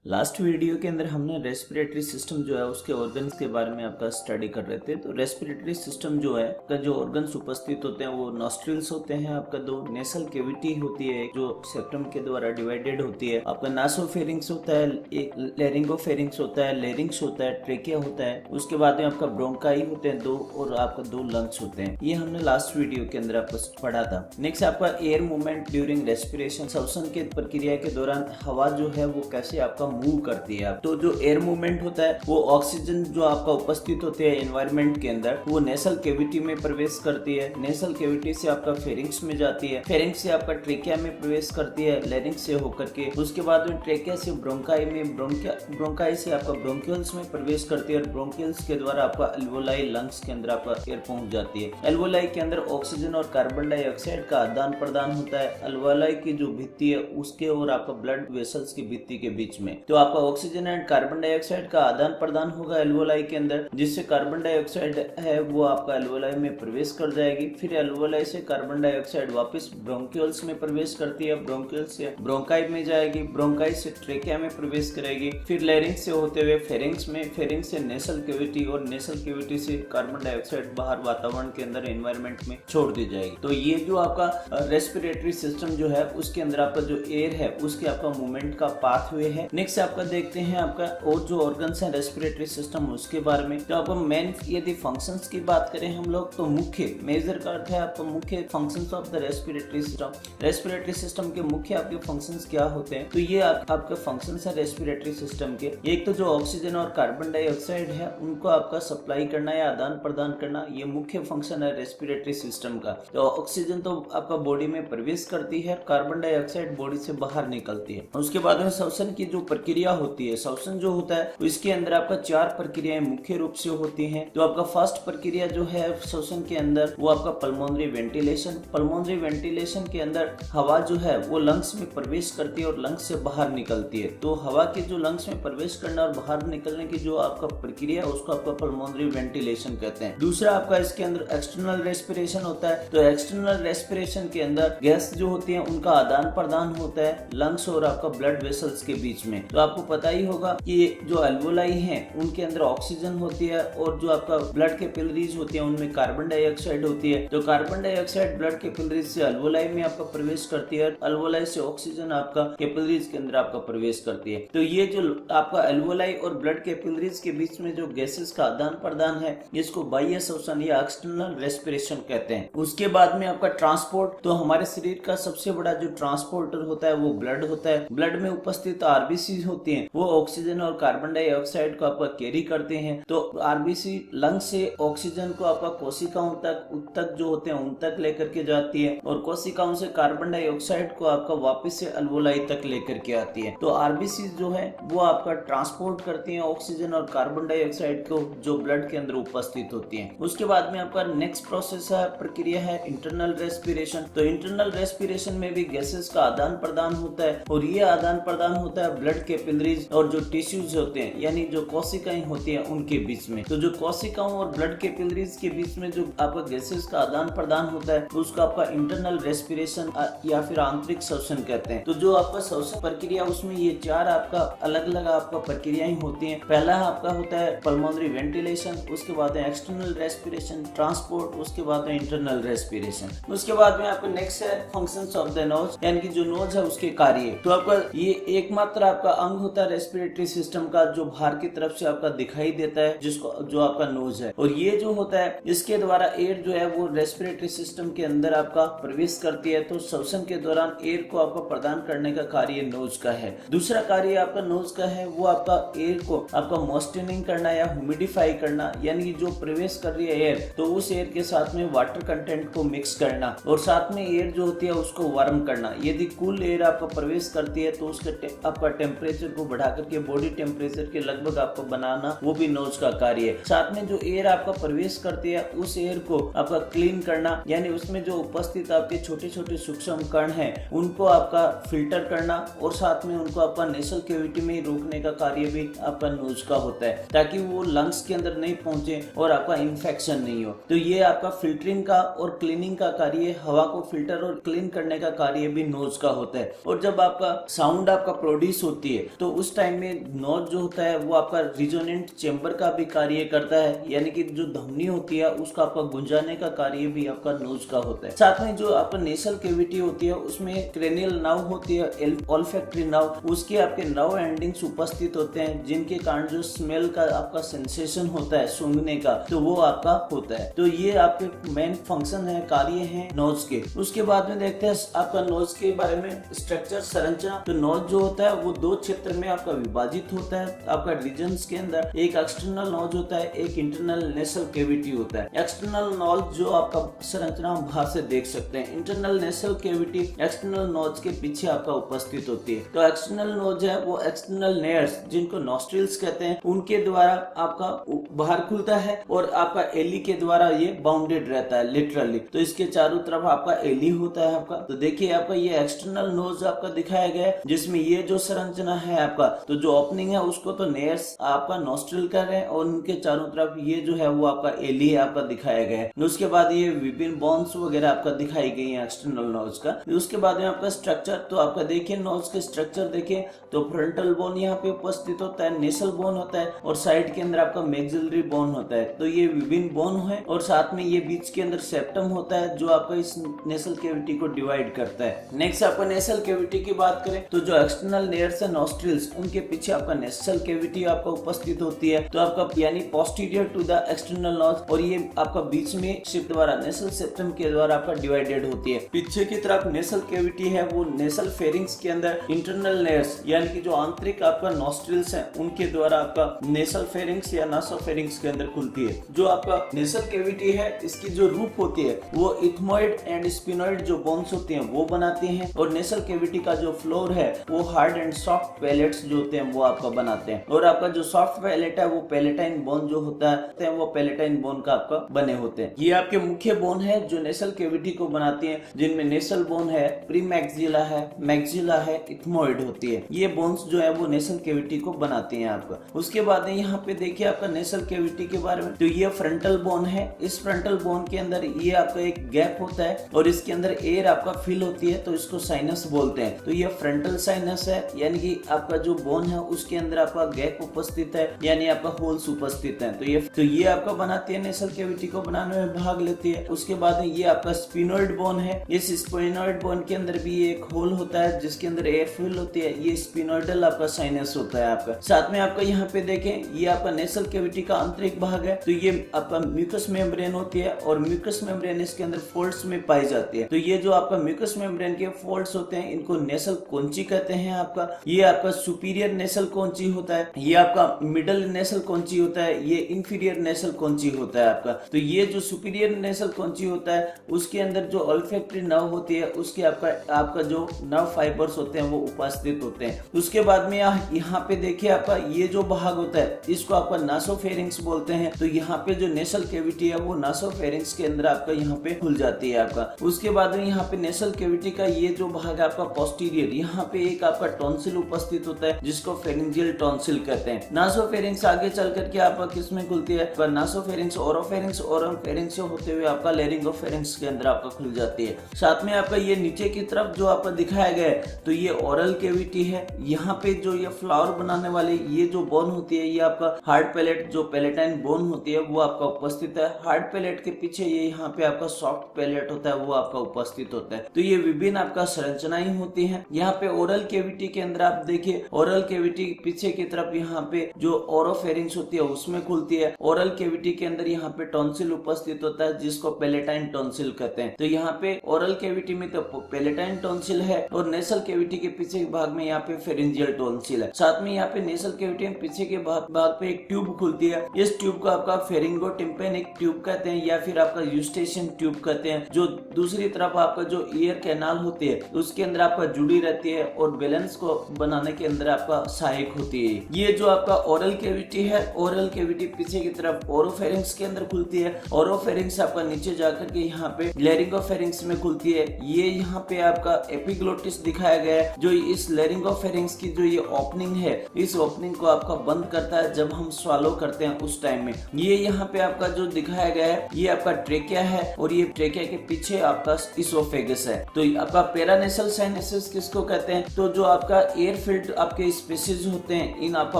Last video के अंदर हमने रेस्पिरेटरी सिस्टम जो है उसके ऑर्गन्स के बारे में आपका स्टडी कर रहे थे। तो रेस्पिरेटरी सिस्टम जो है का जो ऑर्गन्स उपस्थित होते हैं वो नॉस्ट्रिल्स होते हैं, आपका दो नेसल कैविटी होती है जो सेप्टम के द्वारा डिवाइडेड होती है, आपका नासोफेरिंक्स होता है, एक लेरिंगोफेरिंक्स होता है, लेरिंग्स होता है, ट्रेकिया होता है, उसके बाद में आपका ब्रोंकाई होते हैं दो, और आपका दो लंग्स होते हैं। ये हमने लास्ट वीडियो के अंदर आपको पढ़ा था। नेक्स्ट आपका एयर मूवमेंट ड्यूरिंग रेस्पिरेशन, श्वसन के प्रक्रिया के दौरान हवा जो है वो कैसे आपका मूव करती है। तो जो एयर मूवमेंट होता है वो ऑक्सीजन जो आपका उपस्थित होते हैं एनवायरनमेंट के अंदर वो नेसल कैविटी में प्रवेश करती है, नेसल कैविटी से आपका फेरिंक्स में जाती है, फेरिंक्स से आपका ट्रेकिया में प्रवेश करती है लेरिंक्स से होकर के, उसके बाद में ट्रेकिया से ब्रोंकाई में, ब्रोंकाई से आपका ब्रोंकियल्स में प्रवेश करती है और ब्रोंकियल्स के द्वारा आपका एल्वोलाई लंग्स के अंदर आपका एयर पहुंच जाती है। एल्वोलाई के अंदर ऑक्सीजन और कार्बन डाइऑक्साइड का आदान प्रदान होता है एल्वोलाई की जो भित्ति है उसके और आपका ब्लड वेसल्स की भित्ति के बीच में। तो आपका ऑक्सीजन एंड कार्बन डाइऑक्साइड का आदान प्रदान होगा एल्वोलाई के अंदर, जिससे कार्बन डाइऑक्साइड है वो आपका एल्वोलाई में प्रवेश कर जाएगी। फिर एल्वोलाई से कार्बन डाइऑक्साइड वापस ब्रोंकियल्स में प्रवेश करती है, ब्रोंकियल्स से ब्रोंकाई में जाएगी, ब्रोंकाई से ट्रेकिया में प्रवेश करेगी, फिर लेरिंग्स से होते हुए फेरिंग्स में, फेरिंग्स से नेसल कैविटी और नेसल कैविटी से कार्बन डाइऑक्साइड बाहर वातावरण के अंदर एनवायरनमेंट में छोड़ दी जाएगी। तो ये जो आपका रेस्पिरेटरी सिस्टम जो है उसके अंदर आपका जो एयर है उसके आपका मूवमेंट का पाथवे है। नेक्स्ट आपका देखते हैं आपका और जो ऑर्गन्स हैं रेस्पिरेटरी सिस्टम उसके बारे में। तो आपका मेन यदि फंक्शंस की बात करें हम लोग तो मुख्य मेजर का अर्थ है आपका मुख्य functions of the respiratory system. Respiratory system के मुख्य आपके फंक्शंस क्या होते हैं? तो ये आपके फंक्शंस है रेस्पिरेटरी सिस्टम के। एक तो जो ऑक्सीजन और कार्बन डाइऑक्साइड है उनको आपका सप्लाई करना या आदान प्रदान करना, ये मुख्य फंक्शन है रेस्पिरेटरी सिस्टम का। तो ऑक्सीजन तो आपका बॉडी में प्रवेश करती है, कार्बन डाइऑक्साइड बॉडी से बाहर निकलती है। उसके बाद में श्वसन की जो प्रक्रिया होती है, श्वसन जो होता है इसके अंदर आपका चार प्रक्रियाएं मुख्य रूप से होती हैं। तो आपका फर्स्ट प्रक्रिया जो है श्वसन के अंदर वो आपका पल्मोनरी वेंटिलेशन। पल्मोनरी वेंटिलेशन के अंदर हवा जो है वो लंग्स में प्रवेश करती है और लंग्स से बाहर निकलती है। तो हवा की जो लंग्स में प्रवेश करना और बाहर निकलने की जो आपका प्रक्रिया है उसको आपका पल्मोनरी वेंटिलेशन कहते हैं। दूसरा आपका इसके अंदर एक्सटर्नल रेस्पिरेशन होता है। तो एक्सटर्नल रेस्पिरेशन के अंदर गैस जो होती है उनका आदान प्रदान होता है लंग्स और आपका ब्लड वेसल्स के बीच में। तो आपको पता ही होगा कि जो एल्वोलाई हैं उनके अंदर ऑक्सीजन होती है और जो आपका ब्लड कैपिलरीज होती है उनमें कार्बन डाइऑक्साइड होती है। तो कार्बन डाइऑक्साइड ब्लड कैपिलरीज से एल्वोलाई में आपका प्रवेश करती है, एल्वोलाई से ऑक्सीजन आपका कैपिलरीज के अंदर आपका प्रवेश करती है। तो ये जो आपका एल्वोलाई और ब्लड कैपिलरीज के बीच में जो गैसेस का आदान प्रदान है इसको बाह्य श्वसन या एक्सटर्नल रेस्पिरेशन कहते हैं। उसके बाद में आपका ट्रांसपोर्ट। तो हमारे शरीर का सबसे बड़ा जो ट्रांसपोर्टर होता है वो ब्लड होता है। ब्लड में उपस्थित आरबीसी होती हैं वो ऑक्सीजन और कार्बन डाइऑक्साइड को आपका कैरी करते हैं। तो आरबीसी लंग से ऑक्सीजन को आपका कोशिकाओं तक जो होते हैं उन तक लेकर के जाती है और कोशिकाओं से कार्बन डाइऑक्साइड को आपका वापस से एल्वोलाई तक लेकर के आती है। तो आरबीसी जो है वो आपका ट्रांसपोर्ट करती है ऑक्सीजन और कार्बन डाइऑक्साइड को जो ब्लड के अंदर उपस्थित होती है। उसके बाद में आपका नेक्स्ट प्रोसेस है प्रक्रिया है इंटरनल रेस्पिरेशन। तो इंटरनल रेस्पिरेशन में भी गैसेस का आदान प्रदान होता है और ये आदान प्रदान होता है ब्लड कैपिलरीज और जो टिश्यूज होते हैं यानी जो कोशिकाएं होती हैं उनके बीच में। तो जो कोशिकाओं और ब्लड कैपिलरीज के बीच में जो आपका गैसेस का आदान प्रदान होता है उसको आपका इंटरनल रेस्पिरेशन या फिर आंतरिक श्वसन कहते हैं। तो जो आपका श्वसन प्रक्रिया उसमें ये चार आपका अलग अलग आपका प्रक्रियाएं होती हैं। पहला आपका होता है पल्मोनरी वेंटिलेशन, उसके बाद है एक्सटर्नल रेस्पिरेशन, ट्रांसपोर्ट, उसके बाद है इंटरनल रेस्पिरेशन। उसके बाद में आपका नेक्स्ट है फंक्शंस ऑफ द नोज यानी कि जो नोज है उसके कार्य। तो आपका ये एकमात्र आपका अंग होता है रेस्पिरेटरी सिस्टम का जो बाहर की तरफ से आपका दिखाई देता है जिसको जो आपका नोज है। और ये जो होता है इसके द्वारा एयर जो है वो रेस्पिरेटरी सिस्टम के अंदर आपका प्रवेश करती है। तो श्वसन के दौरान एयर को आपको प्रदान करने का कार्य नोज का है। दूसरा कार्य आपका नोज का है वो आपका एयर को आपका मॉइस्चरिंग करना या ह्यूमिडिफाई करना यानी जो प्रवेश कर रही है एयर तो उस एयर के साथ में वाटर कंटेंट को मिक्स करना और साथ में एयर जो होती है उसको वार्म करना। यदि कूल एयर आपका प्रवेश करती है तो उसके आपका टेम्परेचर को बढ़ा करके बॉडी टेम्परेचर के लगभग आपको बनाना वो भी नोज का कार्य है। साथ में जो एयर आपका प्रवेश करती है उस एयर को आपका क्लीन करना यानी उसमें जो उपस्थित आपके छोटे छोटे सूक्ष्म कण हैं उनको आपका फिल्टर करना और साथ में उनको आपका नेसल कैविटी में रोकने का कार्य भी आपका नोज का होता है ताकि वो लंग्स के अंदर नहीं पहुंचे और आपका इन्फेक्शन नहीं हो। तो ये आपका फिल्टरिंग का और क्लीनिंग का कार्य, हवा को फिल्टर और क्लीन करने का कार्य भी नोज का होता है। और जब आपका साउंड आपका प्रोड्यूस होती होती है तो उस टाइम में नोज जो होता है वो आपका रिजोनेंट चेंबर का भी कार्य करता है, यानी कि जो ध्वनि होती है उसका आपका गुंजाने का कार्य भी आपका नोज का होता है। साथ में जो आपका नेसल कैविटी होती है उसमें क्रेनियल नर्व होती है, ऑल्फैक्टरी नर्व, उसके आपके नर्व एंडिंग्स उपस्थित होते हैं जिनके कारण जो स्मेल का आपका सेंसेशन होता है सूंघने का तो वो आपका होता है। तो ये आपके मेन फंक्शन है, कार्य है नोज के। उसके बाद में देखते हैं आपका नोज के बारे में स्ट्रक्चर, संरचना। तो नोज जो होता है वो दो क्षेत्र में आपका विभाजित होता है। आपका रीजन्स के अंदर एक एक्सटर्नल नोज होता है, एक इंटरनल नेसल कैविटी होता है। एक्सटर्नल नोज जो आपका संरचना हम बाहर से देख सकते हैं, internal nasal cavity external nose के पीछे आपका उपस्थित होती है। तो एक्सटर्नल नोज है वो एक्सटर्नल नेयर्स जिनको नॉस्ट्रिल्स कहते हैं उनके द्वारा आपका बाहर खुलता है और आपका एली के द्वारा ये बाउंडेड रहता है लिटरली। तो इसके चारों तरफ आपका एली होता है आपका। तो देखिए आपका ये एक्सटर्नल नोज आपका दिखाया गया है जिसमें ये जो संरचना है आपका, तो जो ओपनिंग है उसको तो नेयर्स आपका नॉस्ट्रिल कर रहे हैं और उनके चारों तरफ ये जो है वो आपका एली है आपका दिखाया गया है। उसके बाद ये विभिन्न बोन्स वगैरह आपका दिखाई गई है एक्सटर्नल नोज का। उसके बाद में आपका स्ट्रक्चर, तो आपका देखिए नोज के स्ट्रक्चर देखिए तो फ्रंटल बोन यहाँ पे उपस्थित होता है, नेसल बोन होता है और साइड के अंदर आपका मैक्सिलरी बोन होता है। तो ये विभिन्न बोन है और साथ में ये बीच के अंदर सेप्टम होता है जो आपका इस नेसल कैविटी को डिवाइड करता है। नेक्स्ट आपका नेसल कैविटी की बात करें तो जो एक्सटर्नल लेयर्स है नॉस्ट्रिल्स उनके पीछे आपका नेसल कैविटी आपका उपस्थित होती है। तो आपका यानी posterior to the external nose और ये आपका बीच में शिफ्ट द्वारा नेसल सेप्टम के द्वारा आपका डिवाइडेड होती है। पीछे की तरफ नेसल कैविटी है वो नेसल फेरिंग्स के अंदर इंटरनल लेयर्स यानी कि जो आंतरिक आपका नॉस्ट्रिल्स है उनके द्वारा आपका नेसल फेरिंग्स या नासोफेरिंग्स के अंदर खुलती है। जो आपका नेसल कैविटी है इसकी जो रूप होती है वो इथमोइड एंड स्पिनोइड जो बोन्स होते हैं वो बनाती हैं और नेसल कैविटी का जो फ्लोर है वो हार्ड एंड सॉफ्ट पैलेट्स जो होते हैं वो आपका बनाते हैं। और आपका जो सॉफ्ट पैलेट है वो पैलेटाइन बोन जो होता है वो पैलेटाइन बोन का आपका बने होते हैं। ये आपके मुख्य बोन है जो नेसल कैविटी को बनाती है, जिनमें नेसल बोन है, प्रीमैक्सिला है, मैक्सिला है, इथमोइड होती है। ये बोन्स जो है वो नेसल कैविटी को बनाती हैं आपका। उसके बाद यहाँ पे देखिए आपका नेसल कैविटी के बारे में, तो ये फ्रंटल बोन है। इस फ्रंटल बोन के अंदर ये आपका एक गैप होता है और इसके अंदर एयर आपका फिल होती है तो इसको साइनस बोलते हैं। तो ये फ्रंटल साइनस है यानी कि आपका जो बोन है उसके अंदर आपका गैप उपस्थित है यानी आपका होल्स उपस्थित है। तो ये आपका बनाती है, नेसल कैविटी को बनाने में भाग लेती है। उसके बाद ये आपका स्पिनोइड बोन है। इस स्पिनोइड बोन के अंदर भी एक होल होता है जिसके अंदर एयर फिल होती है। ये स्पिनोइडल आपका साइनस होता है आपका। साथ में आपका यहाँ पे देखें ये आपका नेसल कैविटी का आंतरिक भाग है। तो ये आपका म्यूकस मेम्ब्रेन होती है और म्यूकस मेम्ब्रेन इसके अंदर फोल्ड्स में पाई जाती है। तो ये जो आपका म्यूकस मेम्ब्रेन के फोल्ड्स होते हैं इनको नेसल कॉन्ची कहते हैं आपका। ये आपका सुपीरियर नेसल कॉन्ची होता है, ये आपका मिडल नेसल कॉन्ची होता है, ये इंफीरियर नेसल कॉन्ची होता है आपका। तो ये जो सुपीरियर नेसल कॉन्ची होता है उसके अंदर जो ऑल्फैक्टरी नर्व होती है उसके आपका जो नर्व फाइबर्स होते हैं वो उपस्थित होते हैं। उसके बाद में यहाँ पे देखिए आपका ये जो भाग होता है इसको आपका नासोफेरिंग्स बोलते हैं। तो यहाँ पे जो नेसल कैविटी है वो नासोफेरिंग्स के अंदर आपका यहाँ पे खुल जाती है आपका। उसके बाद में यहाँ पे नेसल कैविटी का ये जो भाग है आपका पोस्टीरियर, यहाँ पे एक आपका टॉन्सिल उपस्थित होता है जिसको फेरिंजियल टॉन्सिल कहते हैं। नासोफेरिंग्स आगे चल करके आपका किसमें खुलती है? नासोफेरिंग्स, ओरोफेरिंग्स, ओरोफेरिंग्स होते हुए आपका लेरिंगोफेरिंग्स के अंदर आपका खुल जाती है। साथ में आपका ये नीचे की तरफ जो आपका दिखाया गया है तो ये ओरल कैविटी है। यहाँ पे जो ये फ्लावर बनाने वाले ये जो बोन होती है ये आपका हार्ड पैलेट जो पैलेटाइन बोन होती है वो आपका उपस्थित है। हार्ड पैलेट के पीछे ये यहाँ पे आपका सॉफ्ट पैलेट होता है वो आपका उपस्थित होता है। तो ये विभिन्न आपका संरचनाएं होती हैं। यहाँ पे ओरल कैविटी के अंदर आप देखिए ओरल कैविटी पीछे की तरफ यहाँ पे जो ओरोफेरिंग्स होती है उसमें खुलती है। ओरल कैविटी के अंदर यहाँ पे टॉन्सिल उपस्थित होता है जिसको पैलेटाइन टॉन्सिल कहते हैं। तो यहाँ पे ओरल कैविटी में तो पैलेटाइन टॉन्सिल है और नेसल कैविटी के पीछे के भाग में यहाँ पे फेरिंजियल टॉन्सिल है। साथ में यहाँ पे नेसल कैविटी में पीछे के भाग पे एक ट्यूब खुलती है। इस ट्यूब को आपका फेरिंगोटिम्पैनिक ट्यूब कहते हैं या फिर आपका यूस्टेशियन ट्यूब कहते हैं, जो दूसरी तरफ आपका जो ईयर कैनाल होती है उसके अंदर आपका जुड़ी रहती है और बैलेंस को बनाने के अंदर आपका सहायक होती है। ये जो आपका ओरल कैविटी है, ओरल कैविटी पीछे की तरफ ओरोफेरिंग्स के अंदर खुलती है। ओरोफेरिंग्स आपका नीचे जाकर के यहाँ पे लेरिंगोफेरिंग्स में खुलती है। ये यहाँ पे आपका एपिग्लोटिस दिखाया गया है जो इस लेरिंगोफेरिंग्स की जो ये ओपनिंग है इस ओपनिंग को आपका बंद करता है जब हम स्वालो करते हैं उस टाइम में। ये यहाँ पे आपका जो दिखाया गया है ये आपका ट्रेकिया है और ये ट्रेकिया के पीछे आपका इसोफेगस है। तो आपका पैरानेसल साइनसेस किसको कहते हैं? तो जो आपका एयर फिल्ड आपके स्पेसेस होते हैं इन आपका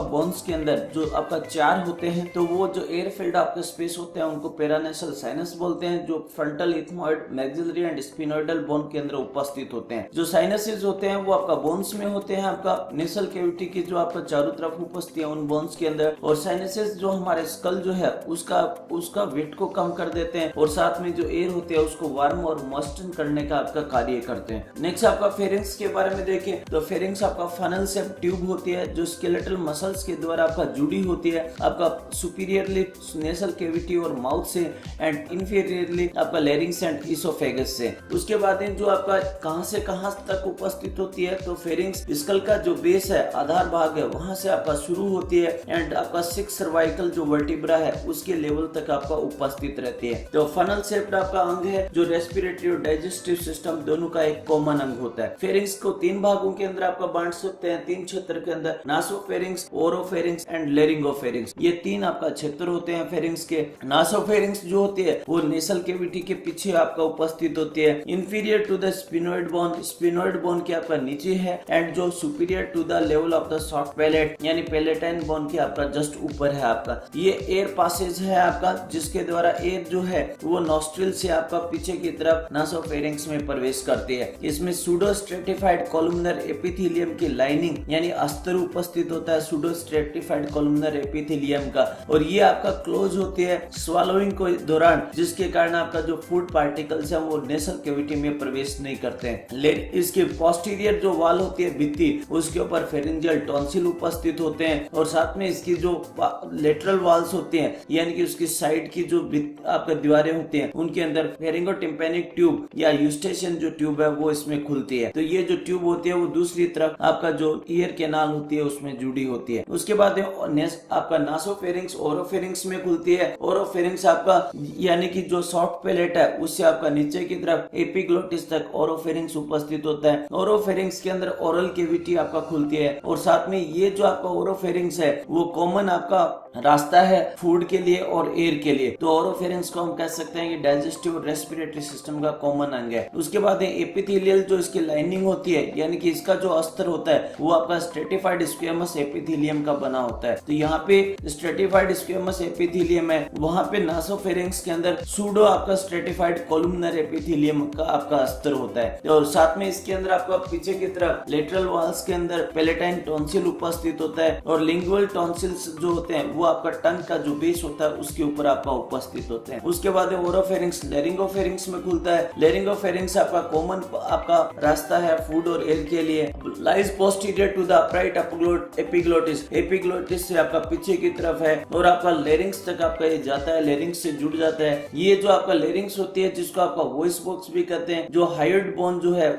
बोन्स के अंदर, जो आपका 4 होते हैं, तो वो जो एयर फिल्ड आपके स्पेस होते हैं उनको पैरानेसल साइनस बोलते हैं, जो frontal, ethmoid, maxillary and sphenoidal bone के अंदर उपस्थित होते हैं। जो साइनसेस होते हैं वो आपका बोन्स में होते हैं, आपका नेसल कैविटी की जो आपका चारों तरफ उपस्थित है उन बोन्स के अंदर। और साइनसेस जो हमारे स्कल जो है उसका वेट को कम कर देते हैं, और साथ में जो एयर होते हैं उसको वार्म और मॉइस्चन करने का आपका कार्य करते हैं। नेक्स्ट आपका फेरिंग्स के बारे में देखें तो फेरिंग्स आपका फनल से ट्यूब होती है जो स्केलेटल मसल्स के द्वारा आपका जुड़ी होती है, आपका सुपीरियरली नेसल कैविटी और माउथ से, एंड इंफीरियरली आपका लैरिंग्स एंड इसोफेगस से। उसके बाद जो आपका कहां से कहां तक उपस्थित होती है, तो फेरिंग्स स्कल का जो बेस है, आधार भाग है, वहां से आपका शुरू होती है, एंड आपका 6 सर्वाइकल जो वर्टिब्रा है उसके लेवल तक आपका उपस्थित रहती है। तो फनल शेप्ड आपका अंग है जो रेस्पिरेटरी और डाइजेस्टिव सिस्टम दोनों का एक कॉमन अंग होता है। फेरिंग्स को 3 भागों के अंदर आपका बांट सकते हैं, 3 क्षेत्र के अंदर, नासोफेरिंग्स, ओरोफेरिंग्स एंड लेरिंगोफेरिंग्स। ये 3 आपका क्षेत्र होते हैं फेरिंग्स के। नासोफेरिंग्स जो होती है वो नेसल कैविटी के पीछे आपका उपस्थित होती है, inferior to the sphenoid bone, sphenoid bone के आपका नीचे है, एंड जो superior to the level of the soft palate यानी पैलेटाइन बोन के आपका जस्ट ऊपर है आपका। ये एयर पासेज है आपका, जिसके द्वारा एयर जो है वो नॉस्ट्रिल से आपका पीछे की तरफ नासोफेरिंग्स में प्रवेश करती है। इसमें सूडो स्ट्रेटिफाइड कॉलमनर एपिथेलियम की लाइनिंग यानी अस्तर उपस्थित होता है सूडो स्ट्रेटिफाइड कॉलमनर एपिथेलियम का, और ये आपका क्लोज होती है स्वालोइंग के दौरान, जिसके कारण आपका जो फूड पार्टिकल्स है वो नेसल कैविटी में प्रवेश नहीं करते हैं। इसके पोस्टीरियर जो वाल होती है भित्ति, उसके ऊपर फेरिंजियल टॉन्सिल उपस्थित होते हैं, और साथ में इसकी जो लेटरल वाल्स होती हैं यानी कि उसकी साइड की जो आपका दीवारें होती हैं उनके अंदर फेरिंगोटिम्पैनिक ट्यूब या यूस्टेशियन जो ट्यूब है वो इसमें खुलती है। तो ये जो ट्यूब होती है वो दूसरी तरफ आपका जो ईयर कैनाल होती है उसमें जुड़ी होती है। उसके बाद आपका नासोफेरिंग्स ओरोफेरिंग्स में खुलती है। ओरोफेरिंग्स आपका यानी कि जो सॉफ्ट पैलेट है उससे आपका नीचे की तरफ एपिग्लोटिस तक ओरोफेरिंग्स उपस्थित होता है। ओरोफेरिंग्स के अंदर ओरल कैविटी आपका खुलती है, और साथ में ये जो आपका ओरोफेरिंग्स है वो कॉमन आपका रास्ता है फूड के लिए और एयर के लिए। तो ओरोफेरिंग्स को हम कह सकते हैं कि डाइजेस्टिव और रेस्पिरेटरी सिस्टम का कॉमन अंग है। उसके बाद एपिथेलियल जो इसकी लाइनिंग होती है यानी कि इसका जो अस्तर होता है वो आपका स्ट्रेटिफाइड स्क्वेमस एपिथेलियम का बना होता है। तो यहाँ पे स्ट्रेटिफाइड स्क्वेमस एपिथेलियम है, वहां पे नासोफेरिंग्स के अंदर सूडो आपका स्ट्रेटिफाइड कॉलमनर एपिथेलियम का आपका अस्तर होता है, और साथ में इसके अंदर आपका पीछे की तरफ लेटरल वॉल्स के अंदर पैलेटाइन टॉन्सिल उपस्थित होता है, और लिंगुअल टॉन्सिल्स जो होते हैं वो आपका टंग का जो बेस होता है उसके ऊपर आपका उपस्थित होते हैं। उसके बाद ओरोफेरिंग्स लेरिंगोफेरिंग्स में खुलता है। लेरिंगोफेरिंग्स आपका कॉमन आपका रास्ता है फूड और एयर के लिए, lies posterior to the upright epiglottis, epiglottis से आपका पीछे की तरफ है, और आपका लेरिंग्स तक आपका ये जाता है, लेरिंग्स से जुड़ जाता है। ये जो आपका लेरिंग्स होती है जिसको आपका वॉइस बॉक्स भी कहते हैं, जो हाइड बोन जो है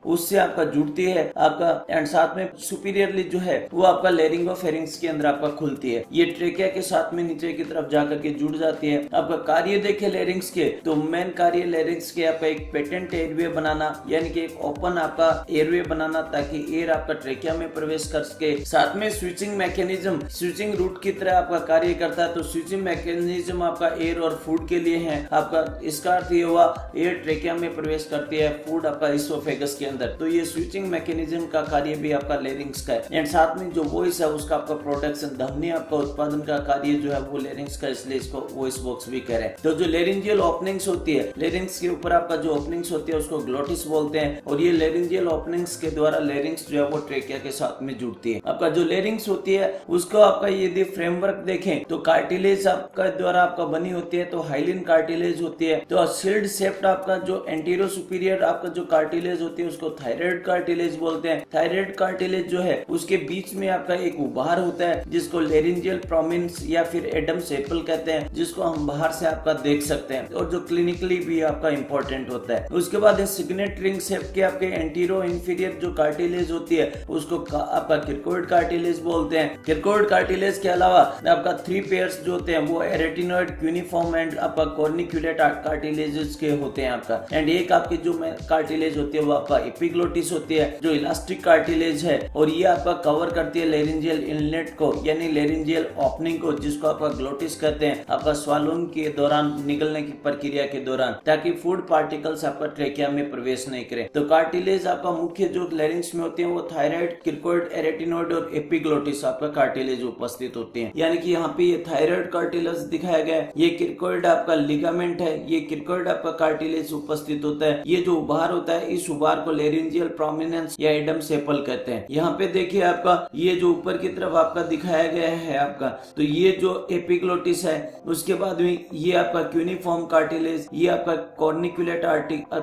उससे आपका जुड़ती है आपका, एंड साथ में सुपीरियरली जो है वो आपका लेरिंगोफेरिंग्स के अंदर आपका खुलती है। ये ट्रेकिया के साथ में नीचे की तरफ जाकर के जुड़ जाती है। आपका कार्य देखे लेरिंग्स के, तो मेन कार्य लेरिंग्स के आपका एक पेटेंट एयरवे बनाना यानी कि एक ओपन आपका एयरवे बनाना ताकि एयर आपका ट्रेकिया में प्रवेश कर सके। साथ में स्विचिंग मैकेनिज्म स्विचिंग रूट की तरह आपका कार्य करता है। तो स्विचिंग मैकेनिज्म आपका एयर और फूड के लिए है आपका, इसका अर्थ ये हुआ एयर ट्रेकिया में प्रवेश करती है, फूड आपका इसोफेगस के अंदर। तो ये स्विचिंग मैकेनिज्म का कार्य भी आपका लेरिंग्स का है, एंड साथ में जो वॉइस है उसका आपका प्रोटेक्शन ध्वनि आपका उत्पादन का कार्य जो है वो लेरिंग्स का, इसलिए इसको वॉइस बॉक्स भी कह रहे हैं। तो जो लेरिंजियल ओपनिंग्स होती है, लेरिंग्स के ऊपर आपका जो ओपनिंग्स होती है उसको ग्लोटिस बोलते हैं, और ये लेरिंजियल ओपनिंग्स के द्वारा लेरिंग्स जो है वो ट्रेकिया के साथ में जुड़ती है। आपका जो लेरिंग्स होती है उसको आपका यदि फ्रेमवर्क देखें तो कार्टिलेज आपका द्वारा आपका बनी होती है, तो हाइलिन कार्टिलेज होती है। तो शील्ड शेप्ड आपका जो एंटीरो सुपीरियर आपका जो कार्टिलेज होती है उसको थायराइड कार्टिलेज बोलते हैं। थायराइड कार्टिलेज जो है उसके बीच में आपका एक उभार होता है जिसको लेरिंजियल प्रोमिनेंस या फिर एडम सेपल कहते हैं, जिसको हम बाहर से आपका देख सकते हैं और जो क्लिनिकली भी आपका इंपॉर्टेंट होता है। उसके बाद सिग्नेट रिंग शेप के आपके एंटीरो इंफीरियर जो कार्टिलेज होती है उसको आपका क्रिकोइड कार्टिलेज बोलते हैं। क्रिकोइड कार्टिलेज के अलावा आपका 3 पेयर्स जो होते हैं वो एरेटिनोइड, क्यूनिफॉर्म एंड आपका कॉर्निक्यूलेट कार्टिलेजेस के होते हैं आपका, एंड एक आपकी जो कार्टिलेज होती है वो आपका एपिग्लोटिस होती है जो इलास्टिक कार्टिलेज है, और ये आपका कवर करती है लेरिंजियल इनलेट को यानी लेरिंजियल ओपनिंग को, जिसको आपका ग्लोटिस कहते हैं, आपका स्वालोइंग के दौरान निकलने की प्रक्रिया के दौरान, ताकि फूड पार्टिकल्स आपका ट्रेकिया में प्रवेश नहीं करें। तो कार्टिलेज आपका मुख्य जो लेरिंग्स में होती है वो थायराइड, क्रिकोइड, एरेटिनोइड और एपिग्लोटिस आपका कार्टिलेज उपस्थित होते हैं। यानी कि यहाँ पे ये थायराइड कार्टिलेज दिखाया गया है, ये क्रिकोइड आपका लिगामेंट है, ये क्रिकोइड आपका कार्टिलेज उपस्थित होता है। ये जो उभार होता है, इस उभार को लेरिंजियल प्रोमिनेंस या एडम सेपल कहते हैं। यहाँ पे देखिए आपका ये जो ऊपर की तरफ आपका दिखाया गया है आपका, तो ये जो एपिग्लोटिस है, उसके बाद में ये आपका क्यूनिफॉर्म कार्टिलेज, ये आपका कॉर्निकुलेट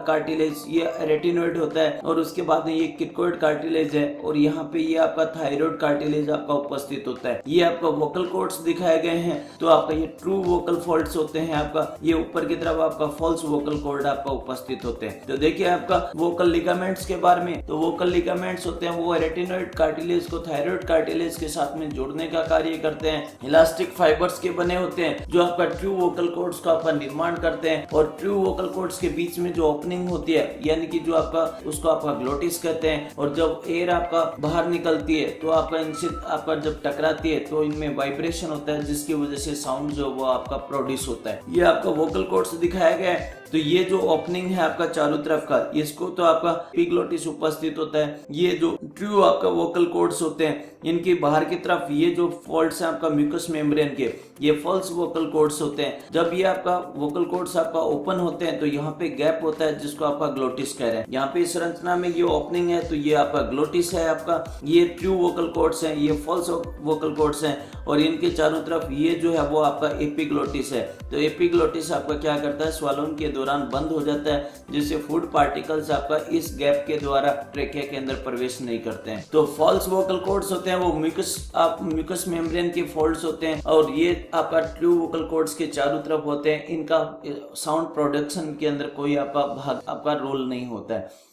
कार्टिलेज, ये रेटिनोइड होता है, और उसके बाद में ये क्रिकोइड कार्टिलेज है, और यहाँ पे ये आपका थायराइड कार्टिलेज आपका उपस्थित होता है। ये आपका वोकल कॉर्ड्स दिखाए गए हैं, तो आपका ये ट्रू वोकल फोल्ड्स होते हैं आपका, ये ऊपर की तरफ आपका फॉल्स वोकल कॉर्ड आपका उपस्थित होते हैं। तो देखिए आपका वोकल लिगामेंट्स के बारे में, तो वोकल लिगामेंट्स होते हैं वो रेटिनोइड कार्टिलेज को थायराइड कार्टिलेज के साथ में जोड़ने का कार्य करते हैं। इलास्टिक फाइबर्स के बने होते हैं जो आपका ट्रू वोकल कॉर्ड्स का आपका निर्माण करते हैं, और ट्रू वोकल कॉर्ड्स के बीच में जो ओपनिंग होती है, यानी कि जो आपका उसको आपका ग्लोटिस कहते हैं, और जब एयर आपका बाहर निकलती है तो आपका इनसे आपका जब टकराती है तो इनमें वाइब्रेशन होता है, जिसकी वजह से साउंड जो वो आपका प्रोड्यूस होता है। ये आपका वोकल कॉर्ड्स दिखाया गया है। तो ये जो ओपनिंग है आपका चारों तरफ का, इसको तो आपका एपिग्लोटिस उपस्थित होता है। ये जो ट्रू आपका वोकल कॉर्ड्स होते हैं, इनकी बाहर की तरफ ये जो फोल्ड्स हैं आपका म्यूकस मेम्ब्रेन के, ये फॉल्स वोकल कॉर्ड्स होते हैं। जब ये आपका वोकल कॉर्ड्स आपका ओपन होते हैं तो यहाँ पे गैप होता है, जिसको आपका ग्लोटिस कह रहे हैं। यहाँ पे इस संरचना में ये ओपनिंग है, तो ये आपका ग्लोटिस है आपका, ये ट्रू वोकल कॉर्ड्स हैं, ये फॉल्स वोकल कॉर्ड्स हैं, और इनके चारों तरफ ये जो है वो आपका एपिग्लोटिस है। तो एपिग्लोटिस आपका क्या करता है, स्वालोन के दौरान बंद हो जाता है, जिससे फूड पार्टिकल्स आपका इस गैप के द्वारा ट्रेकिया के अंदर प्रवेश नहीं करते हैं। तो फॉल्स वोकल कॉर्ड्स होते हैं वो म्यूकस मेम्ब्रेन के फोल्ड्स होते हैं, और ये आपका ट्रू वोकल कॉर्ड्स के चारों तरफ होते हैं। इनका साउंड प्रोडक्शन के अंदर कोई आपका रोल नहीं होता है।